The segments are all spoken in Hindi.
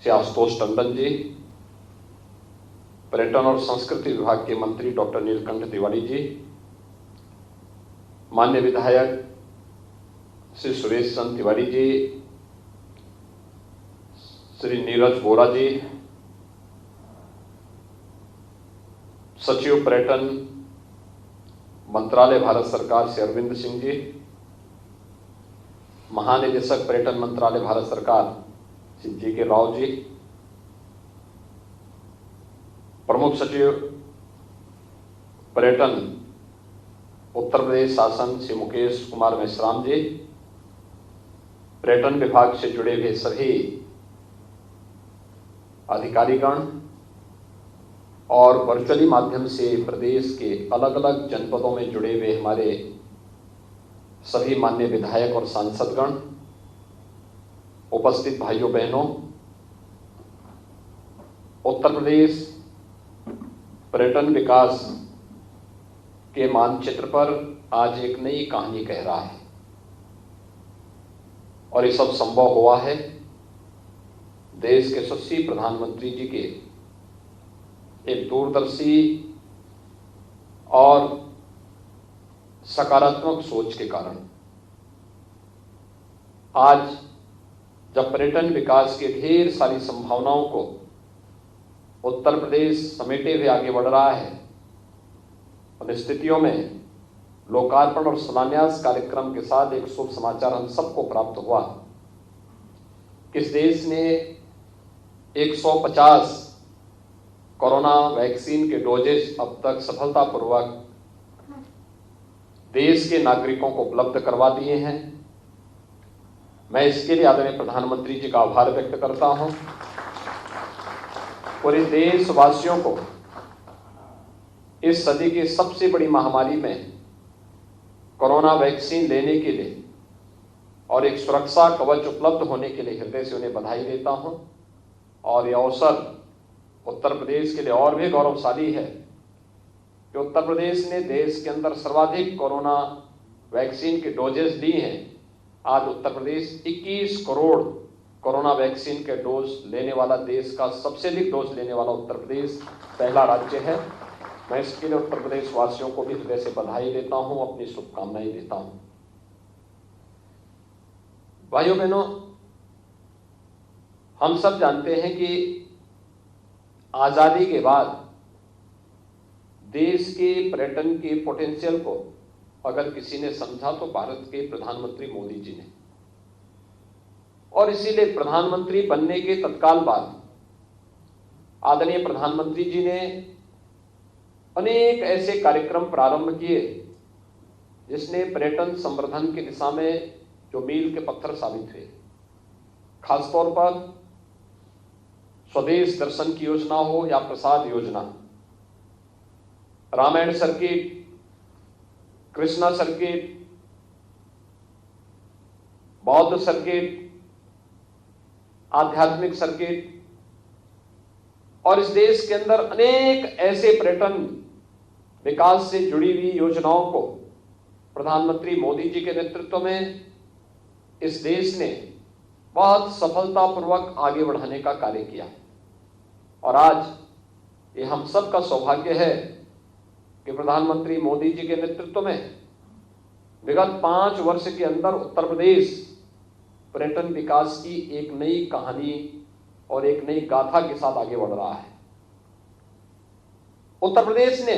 श्री आशुतोष टंडन जी, पर्यटन और संस्कृति विभाग के मंत्री डॉक्टर नीलकंठ तिवारी जी, माननीय विधायक श्री सुरेश चंद्र तिवारी जी, श्री नीरज बोरा जी, सचिव पर्यटन मंत्रालय भारत सरकार श्री अरविंद सिंह जी, महानिदेशक पर्यटन मंत्रालय भारत सरकार श्री जी.के. राव जी, प्रमुख सचिव पर्यटन उत्तर प्रदेश शासन श्री मुकेश कुमार मेश्राम जी, पर्यटन विभाग से जुड़े हुए सभी अधिकारीगण और वर्चुअली माध्यम से प्रदेश के अलग अलग जनपदों में जुड़े हुए हमारे सभी माननीय विधायक और सांसदगण, उपस्थित भाइयों बहनों, उत्तर प्रदेश पर्यटन विकास के मानचित्र पर आज एक नई कहानी कह रहा है और ये सब संभव हुआ है देश के यशस्वी प्रधानमंत्री जी के एक दूरदर्शी और सकारात्मक सोच के कारण। आज जब पर्यटन विकास के ढेर सारी संभावनाओं को उत्तर प्रदेश समेटे हुए आगे बढ़ रहा है, उन स्थितियों में लोकार्पण और शिलान्यास कार्यक्रम के साथ एक शुभ समाचार हम सबको प्राप्त हुआ कि इस देश ने 150 कोरोना वैक्सीन के डोजेस अब तक सफलतापूर्वक देश के नागरिकों को उपलब्ध करवा दिए हैं। मैं इसके लिए आदरणीय प्रधानमंत्री जी का आभार व्यक्त करता हूं। पूरे देशवासियों को इस सदी की सबसे बड़ी महामारी में कोरोना वैक्सीन लेने के लिए और एक सुरक्षा कवच उपलब्ध होने के लिए हृदय से उन्हें बधाई देता हूं। और यह अवसर उत्तर प्रदेश के लिए और भी गौरवशाली है कि उत्तर प्रदेश ने देश के अंदर सर्वाधिक कोरोना वैक्सीन के डोजेस दी हैं। आज उत्तर प्रदेश 21 करोड़ कोरोना वैक्सीन के डोज लेने वाला, देश का सबसे अधिक डोज लेने वाला उत्तर प्रदेश पहला राज्य है। मैं इसके लिए उत्तर प्रदेश वासियों को भी हृदय से बधाई देता हूं, अपनी शुभकामनाएं देता हूं। भाइयों बहनों, हम सब जानते हैं कि आजादी के बाद देश के पर्यटन के पोटेंशियल को अगर किसी ने समझा तो भारत के प्रधानमंत्री मोदी जी ने। और इसीलिए प्रधानमंत्री बनने के तत्काल बाद आदरणीय प्रधानमंत्री जी ने अनेक ऐसे कार्यक्रम प्रारंभ किए जिसने पर्यटन संवर्धन की दिशा में जो मील के पत्थर साबित हुए। खासतौर पर स्वदेश दर्शन की योजना हो या प्रसाद योजना, रामायण सर्किट, कृष्णा सर्किट, बौद्ध सर्किट, आध्यात्मिक सर्किट, और इस देश के अंदर अनेक ऐसे पर्यटन विकास से जुड़ी हुई योजनाओं को प्रधानमंत्री मोदी जी के नेतृत्व में इस देश ने बहुत सफलतापूर्वक आगे बढ़ाने का कार्य किया। और आज ये हम सब का सौभाग्य है कि प्रधानमंत्री मोदी जी के नेतृत्व में विगत 5 वर्ष के अंदर उत्तर प्रदेश पर्यटन विकास की एक नई कहानी और एक नई गाथा के साथ आगे बढ़ रहा है। उत्तर प्रदेश ने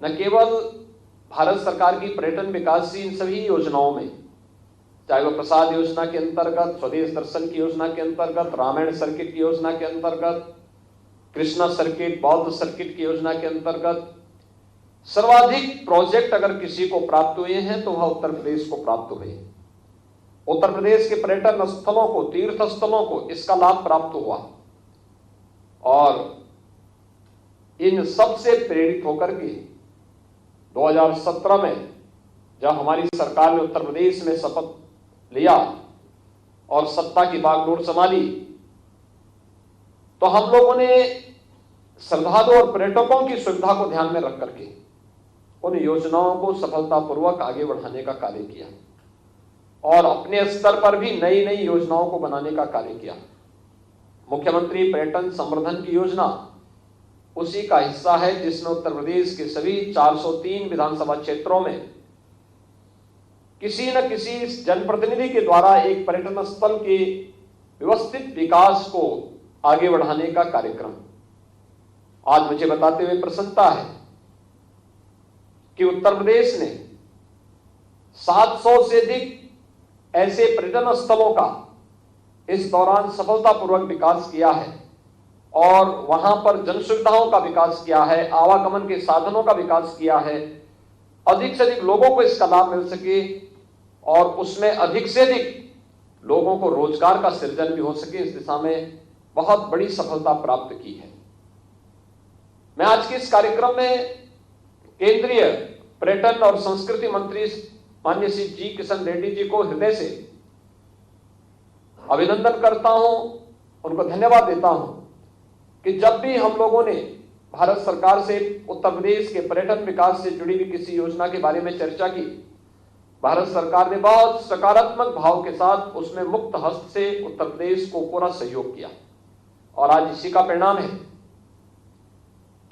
न केवल भारत सरकार की पर्यटन विकास की इन सभी योजनाओं में, चाहे वह प्रसाद योजना के अंतर्गत, स्वदेश दर्शन की योजना के अंतर्गत, रामायण सर्किट की योजना के अंतर्गत, कृष्णा सर्किट, बौद्ध सर्किट की योजना के अंतर्गत सर्वाधिक प्रोजेक्ट अगर किसी को प्राप्त हुए हैं तो वह उत्तर प्रदेश को प्राप्त हुए। उत्तर प्रदेश के पर्यटन स्थलों को, तीर्थ स्थलों को इसका लाभ प्राप्त हुआ। और इन सबसे प्रेरित होकर के 2017 में जब हमारी सरकार ने उत्तर प्रदेश में शपथ लिया और सत्ता की बागडोर संभाली, तो हम लोगों ने श्रद्धालु और पर्यटकों की सुविधा को ध्यान में रख करके उन योजनाओं को सफलतापूर्वक आगे बढ़ाने का कार्य किया और अपने स्तर पर भी नई नई योजनाओं को बनाने का कार्य किया। मुख्यमंत्री पर्यटन संवर्धन की योजना उसी का हिस्सा है जिसमें उत्तर प्रदेश के सभी 403 विधानसभा क्षेत्रों में किसी न किसी जनप्रतिनिधि के द्वारा एक पर्यटन स्थल के व्यवस्थित विकास को आगे बढ़ाने का कार्यक्रम। आज मुझे बताते हुए प्रसन्नता है कि उत्तर प्रदेश ने 700 से अधिक ऐसे पर्यटन स्थलों का इस दौरान सफलतापूर्वक विकास किया है और वहां पर जन सुविधाओं का विकास किया है, आवागमन के साधनों का विकास किया है, अधिक से अधिक लोगों को इसका लाभ मिल सके और उसमें अधिक से अधिक लोगों को रोजगार का सृजन भी हो सके, इस दिशा में बहुत बड़ी सफलता प्राप्त की है। मैं आज के इस कार्यक्रम में केंद्रीय पर्यटन और संस्कृति मंत्री माननीय श्री जी किशन रेड्डी जी को हृदय से अभिनंदन करता हूं, उनको धन्यवाद देता हूं कि जब भी हम लोगों ने भारत सरकार से उत्तर प्रदेश के पर्यटन विकास से जुड़ी हुई किसी योजना के बारे में चर्चा की, भारत सरकार ने बहुत सकारात्मक भाव के साथ उसमें मुक्त हस्त से उत्तर प्रदेश को पूरा सहयोग किया और आज इसी का परिणाम है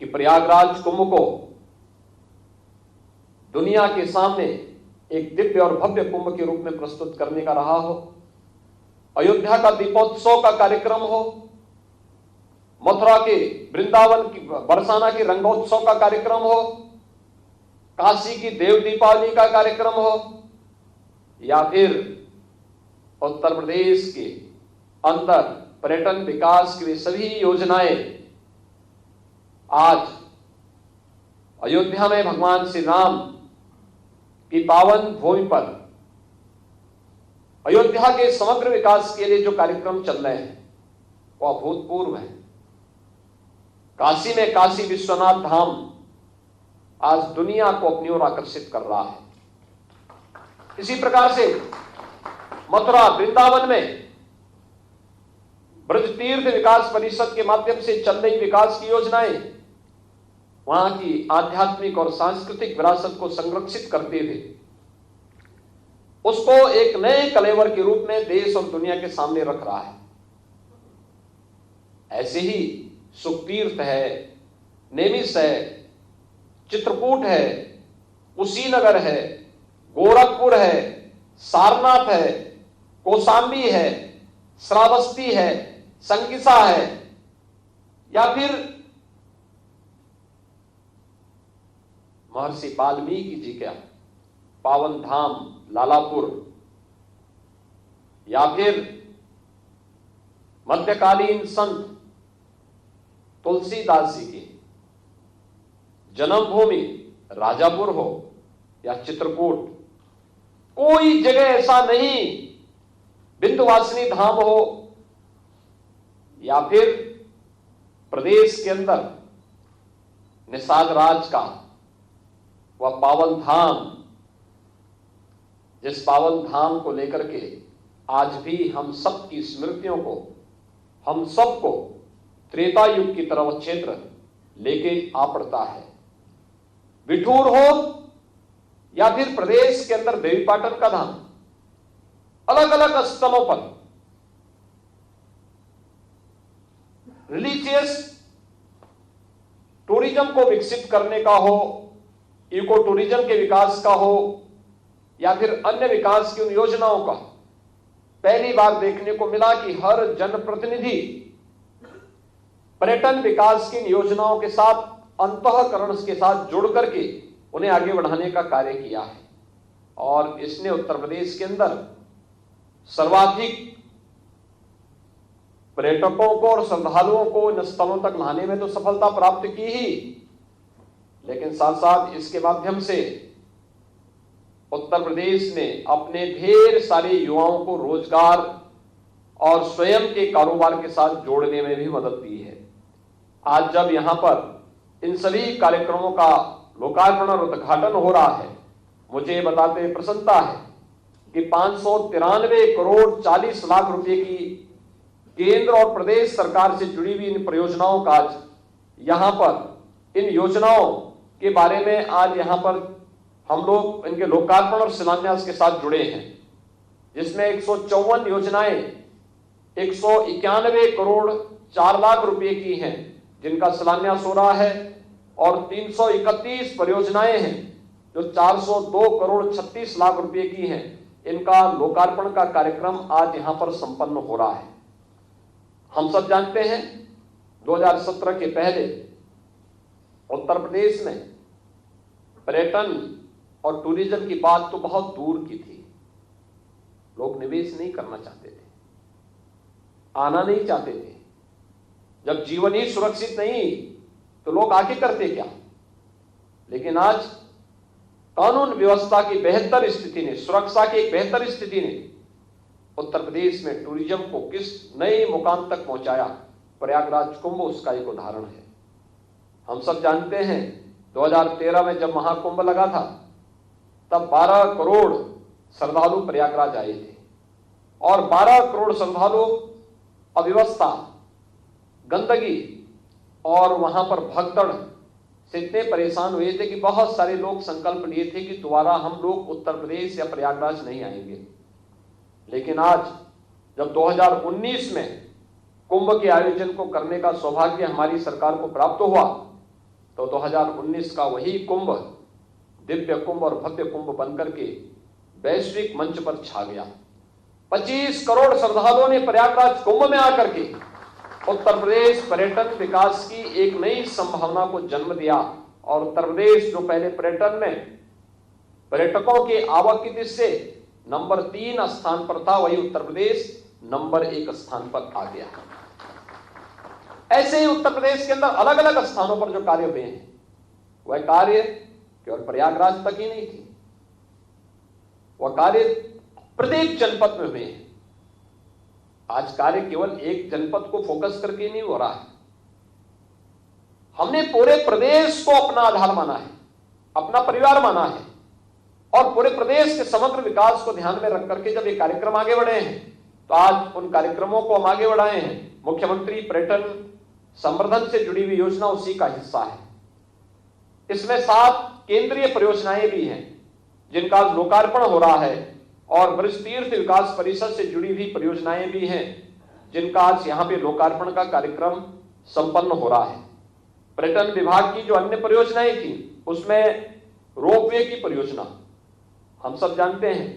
कि प्रयागराज कुंभ को दुनिया के सामने एक दिव्य और भव्य कुंभ के रूप में प्रस्तुत करने का रहा हो, अयोध्या का दीपोत्सव का कार्यक्रम हो, मथुरा के वृंदावन की बरसाना के रंगोत्सव का कार्यक्रम हो, काशी की देव दीपावली का कार्यक्रम हो या फिर उत्तर प्रदेश के अंदर पर्यटन विकास की सभी योजनाएं आज अयोध्या में भगवान श्री राम की पावन भूमि पर अयोध्या के समग्र विकास के लिए जो कार्यक्रम चल रहे हैं वो अभूतपूर्व है। काशी में काशी विश्वनाथ धाम आज दुनिया को अपनी ओर आकर्षित कर रहा है। इसी प्रकार से मथुरा वृंदावन में ब्रज तीर्थ विकास परिषद के माध्यम से चल रही विकास की योजनाएं वहां की आध्यात्मिक और सांस्कृतिक विरासत को संरक्षित करते हुए उसको एक नए कलेवर के रूप में देश और दुनिया के सामने रख रहा है। ऐसे ही सुखतीर्थ है, नेमिष है, चित्रकूट है, कुशीनगर है, गोरखपुर है, सारनाथ है, कौशाम्बी है, श्रावस्ती है, संकिसा है या फिर महर्षि वाल्मीकि जी का पावन धाम लालापुर या फिर मध्यकालीन संत तुलसीदास जी की जन्मभूमि राजापुर हो या चित्रकूट, कोई जगह ऐसा नहीं, विंध्यवासिनी धाम हो या फिर प्रदेश के अंदर निषाद राज का वह पावन धाम, जिस पावन धाम को लेकर के आज भी हम सब की स्मृतियों को, हम सबको त्रेता युग की तरफ क्षेत्र लेके आ पड़ता है। विठूर हो या फिर प्रदेश के अंदर देवीपाटन का धाम, अलग अलग स्थलों पर रिलीजियस टूरिज्म को विकसित करने का हो, इको टूरिज्म के विकास का हो या फिर अन्य विकास की उन योजनाओं का पहली बार देखने को मिला कि हर जनप्रतिनिधि पर्यटन विकास की योजनाओं के साथ अंतःकरण के साथ जुड़ करके उन्हें आगे बढ़ाने का कार्य किया है और इसने उत्तर प्रदेश के अंदर सर्वाधिक पर्यटकों को और श्रद्धालुओं को इन स्थलों तक लाने में तो सफलता प्राप्त की ही, लेकिन साथ साथ इसके माध्यम से उत्तर प्रदेश ने अपने ढेर सारे युवाओं को रोजगार और स्वयं के कारोबार के साथ जोड़ने में भी मदद दी है। आज जब यहां पर इन सभी कार्यक्रमों का लोकार्पण और उद्घाटन हो रहा है, मुझे बताते हुए प्रसन्नता है कि 593 करोड़ 40 लाख रुपए की केंद्र और प्रदेश सरकार से जुड़ी हुई इन परियोजनाओं का आज यहां पर इन योजनाओं के बारे में आज यहां पर हम लोग इनके लोकार्पण और शिलान्यास के साथ जुड़े हैं, जिसमें 154 योजनाएं 191 करोड़ 4 लाख रुपए की हैं, जिनका शिलान्यास हो रहा है, और 331 परियोजनाएं हैं जो 402 करोड़ 36 लाख रुपए की हैं। इनका लोकार्पण का कार्यक्रम आज यहां पर संपन्न हो रहा है। हम सब जानते हैं 2017 के पहले उत्तर प्रदेश में पर्यटन और टूरिज्म की बात तो बहुत दूर की थी। लोग निवेश नहीं करना चाहते थे, आना नहीं चाहते थे। जब जीवन ही सुरक्षित नहीं तो लोग आगे करते क्या। लेकिन आज कानून व्यवस्था की बेहतर स्थिति ने, सुरक्षा की एक बेहतर स्थिति ने उत्तर प्रदेश में टूरिज्म को किस नए मुकाम तक पहुंचाया। प्रयागराज कुंभ उसका एक उदाहरण है। हम सब जानते हैं 2013 में जब महाकुंभ लगा था, तब 12 करोड़ श्रद्धालु प्रयागराज आए थे, और 12 करोड़ श्रद्धालु अव्यवस्था, गंदगी और वहां पर भगदड़ से इतने परेशान हुए थे कि बहुत सारे लोग संकल्प लिए थे कि दोबारा हम लोग उत्तर प्रदेश या प्रयागराज नहीं आएंगे। लेकिन आज जब 2019 में कुंभ के आयोजन को करने का सौभाग्य हमारी सरकार को प्राप्त हुआ, तो 2019 का वही कुंभ दिव्य कुंभ और भव्य कुंभ बनकर के वैश्विक मंच पर छा गया। 25 करोड़ श्रद्धालुओं ने प्रयागराज कुंभ में आकर के उत्तर प्रदेश पर्यटन विकास की एक नई संभावना को जन्म दिया। और उत्तर प्रदेश जो पहले पर्यटन में पर्यटकों के आवक की दृष्टि से नंबर 3 स्थान पर था, वही उत्तर प्रदेश नंबर 1 स्थान पर आ गया। ऐसे ही उत्तर प्रदेश के अंदर अलग अलग स्थानों पर जो कार्य हुए हैं, वह कार्य केवल प्रयागराज तक ही नहीं थी, वह कार्य प्रत्येक जनपद में हुए हैं। आज कार्य केवल एक जनपद को फोकस करके नहीं हो रहा है। हमने पूरे प्रदेश को अपना आधार माना है, अपना परिवार माना है, और पूरे प्रदेश के समग्र विकास को ध्यान में रख करके जब ये कार्यक्रम आगे बढ़े हैं, तो आज उन कार्यक्रमों को हम आगे बढ़ाए हैं। मुख्यमंत्री पर्यटन संवर्धन से जुड़ी हुई योजना उसी का हिस्सा है। इसमें 7 केंद्रीय परियोजनाएं भी हैं जिनका लोकार्पण हो रहा है, और वरिष्ठ तीर्थ विकास परिषद से जुड़ी हुई परियोजनाएं भी हैं जिनका आज यहां पे लोकार्पण का कार्यक्रम संपन्न हो रहा है। पर्यटन विभाग की जो अन्य परियोजनाएं थी, उसमें रोपवे की परियोजना, हम सब जानते हैं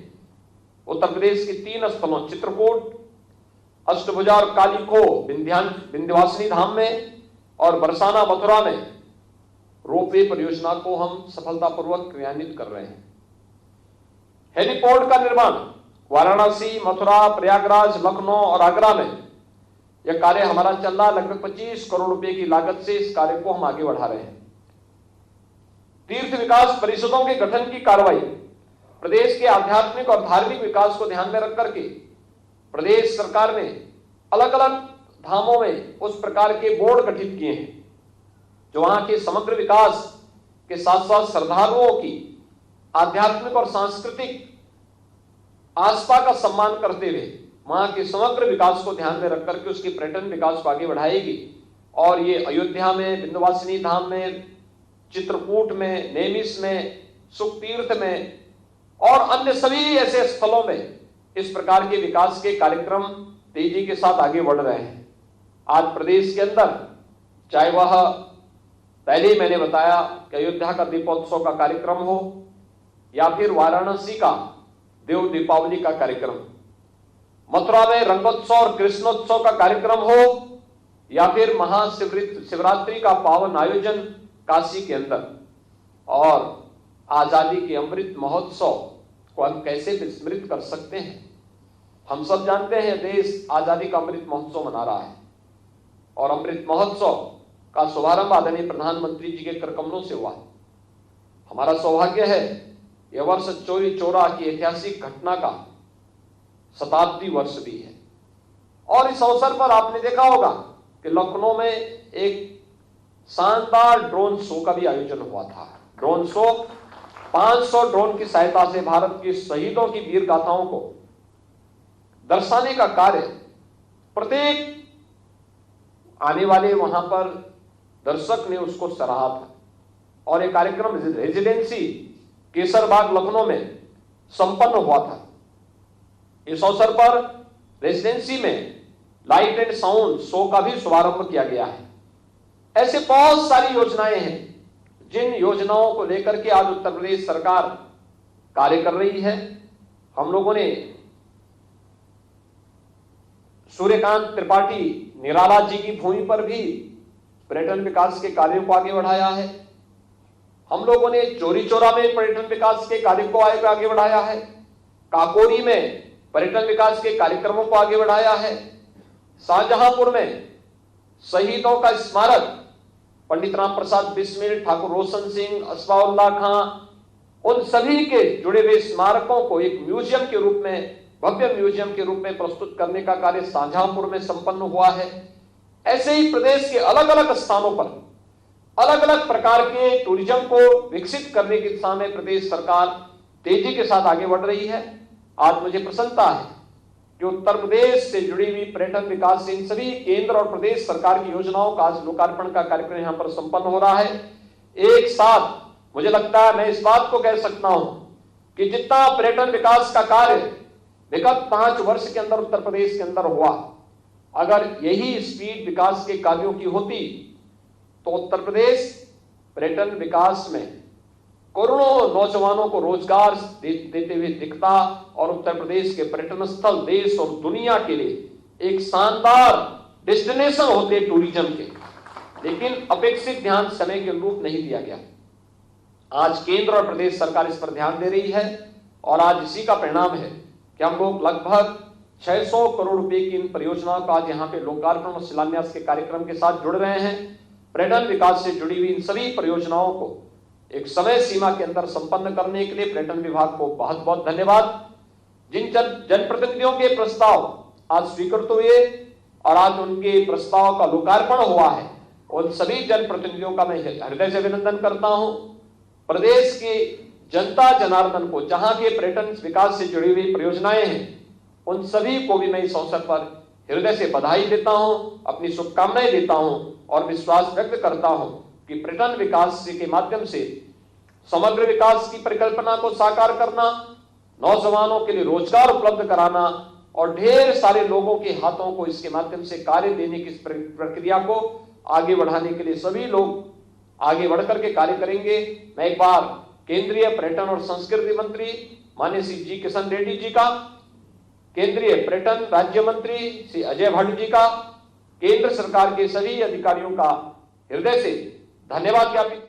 उत्तर प्रदेश के 3 स्थलों चित्रकूट, अष्टभुजा और कालीखो विंध्यवासिनी धाम में और बरसाना मथुरा में रोपवे परियोजना को हम सफलतापूर्वक क्रियान्वित कर रहे हैं। हेलीपोर्ट का निर्माण वाराणसी, मथुरा, प्रयागराज, लखनऊ और आगरा में यह कार्य हमारा चल रहा है। लगभग 25 करोड़ रुपए की लागत से इस कार्य को हम आगे बढ़ा रहे हैं। तीर्थ विकास परिषदों के गठन की कार्रवाई प्रदेश के आध्यात्मिक और धार्मिक विकास को ध्यान में रख करके प्रदेश सरकार ने अलग अलग धामों में उस प्रकार के बोर्ड गठित किए हैं जो वहां के समग्र विकास के साथ साथ श्रद्धालुओं की आध्यात्मिक और सांस्कृतिक आस्था का सम्मान करते हुए वहां के समग्र विकास को ध्यान में रख करके उसके पर्यटन विकास को आगे बढ़ाएगी। और ये अयोध्या में, विंध्यवासिनी धाम में, चित्रकूट में, नेमिष में, सुखतीर्थ में और अन्य सभी ऐसे स्थलों में इस प्रकार के विकास के कार्यक्रम तेजी के साथ आगे बढ़ रहे हैं। आज प्रदेश के अंदर चाहे वह पहले ही मैंने बताया कि अयोध्या का दीपोत्सव का कार्यक्रम हो, या फिर वाराणसी का देव दीपावली का कार्यक्रम, मथुरा में रंगोत्सव और कृष्णोत्सव का कार्यक्रम हो, या फिर महाशिवरात्रि का पावन आयोजन काशी के अंदर, और आजादी के अमृत महोत्सव को हम कैसे विस्मृत कर सकते हैं। हम सब जानते हैं देश आजादी का अमृत महोत्सव मना रहा है, और अमृत महोत्सव का शुभारंभ आदरणीय प्रधानमंत्री जी के करकमलों से हुआ। हमारा सौभाग्य है यह वर्ष चौरी चौरा की ऐतिहासिक घटना का शताब्दी वर्ष भी है। और इस अवसर पर आपने देखा होगा कि लखनऊ में एक शानदार ड्रोन शो का भी आयोजन हुआ था। ड्रोन शो 500 ड्रोन की सहायता से भारत के शहीदों की वीर गाथाओं को दर्शाने का कार्य प्रत्येक आने वाले वहां पर दर्शक ने उसको सराहा था। और एक कार्यक्रम रेजिडेंसी केसरबाग लखनऊ में संपन्न हुआ था। इस अवसर पर रेजिडेंसी में लाइट एंड साउंड शो का भी शुभारंभ किया गया है। ऐसे बहुत सारी योजनाएं हैं जिन योजनाओं को लेकर के आज उत्तर प्रदेश सरकार कार्य कर रही है। हम लोगों ने सूर्यकांत त्रिपाठी निराला जी की भूमि पर भी पर्यटन विकास के कार्यों को आगे बढ़ाया है। हम लोगों ने चौरी चौरा में पर्यटन विकास के कार्य को आगे बढ़ाया है। काकोरी में पर्यटन विकास के कार्यक्रमों को आगे बढ़ाया है। शाहजहांपुर में शहीदों का स्मारक पंडित राम प्रसाद बिस्मिल, ठाकुर रोशन सिंह, असफाउल्लाह खां, उन सभी के जुड़े हुए स्मारकों को एक म्यूजियम के रूप में, भव्य म्यूजियम के रूप में प्रस्तुत करने का कार्य शाहजहांपुर में संपन्न हुआ है। ऐसे ही प्रदेश के अलग अलग स्थानों पर अलग अलग प्रकार के टूरिज्म को विकसित करने की दिशा में प्रदेश सरकार तेजी के साथ आगे बढ़ रही है। आज मुझे प्रसन्नता है कि उत्तर प्रदेश से जुड़ी हुई पर्यटन विकास से इन सभी केंद्र और प्रदेश सरकार की योजनाओं का आज लोकार्पण का कार्यक्रम यहां पर संपन्न हो रहा है। एक साथ मुझे लगता है मैं इस बात को कह सकता हूं कि जितना पर्यटन विकास का कार्य विगत 5 वर्ष के अंदर उत्तर प्रदेश के अंदर हुआ, अगर यही स्पीड विकास के कार्यों की होती तो उत्तर प्रदेश पर्यटन विकास में करोड़ों नौजवानों को रोजगार देते हुए दिखता और उत्तर प्रदेश के पर्यटन स्थल देश और दुनिया के लिए एक शानदार डेस्टिनेशन होते टूरिज्म के। लेकिन अपेक्षित ध्यान समय के अनुरूप नहीं दिया गया। आज केंद्र और प्रदेश सरकार इस पर ध्यान दे रही है और आज इसी का परिणाम है कि हम लोग लगभग 600 करोड़ रुपए की इन परियोजनाओं का आज यहाँ पे लोकार्पण और शिलान्यास के कार्यक्रम के साथ जुड़ रहे हैं। पर्यटन विकास से जुड़ी हुई इन सभी परियोजनाओं को एक समय सीमा के अंदर संपन्न करने के लिए पर्यटन विभाग को बहुत बहुत धन्यवाद। जिन जनप्रतिनिधियों के प्रस्ताव आज स्वीकृत हुए और आज उनके प्रस्ताव का लोकार्पण हुआ है, उन सभी जनप्रतिनिधियों का मैं हृदय से अभिनंदन करता हूं। प्रदेश की जनता जनार्दन को जहां के पर्यटन विकास से जुड़ी हुई परियोजनाएं हैं, उन सभी को भी मैं इस अवसर पर हृदय से बधाई देता हूं, अपनी शुभकामनाएं देता हूं और विश्वास व्यक्त करता हूं कि पर्यटन विकास के माध्यम से समग्र विकास की परिकल्पना को साकार करना, नौजवानों के लिए रोजगार उपलब्ध कराना और ढेर सारे लोगों के हाथों को इसके माध्यम से कार्य देने की प्रक्रिया को आगे बढ़ाने के लिए सभी लोग आगे बढ़कर के कार्य करेंगे। मैं एक बार केंद्रीय पर्यटन और संस्कृति मंत्री माननीय श्री जी किशन रेड्डी जी का, केंद्रीय पर्यटन राज्य मंत्री श्री अजय भट्ट जी का, केंद्र सरकार के सभी अधिकारियों का हृदय से धन्यवाद ज्ञापित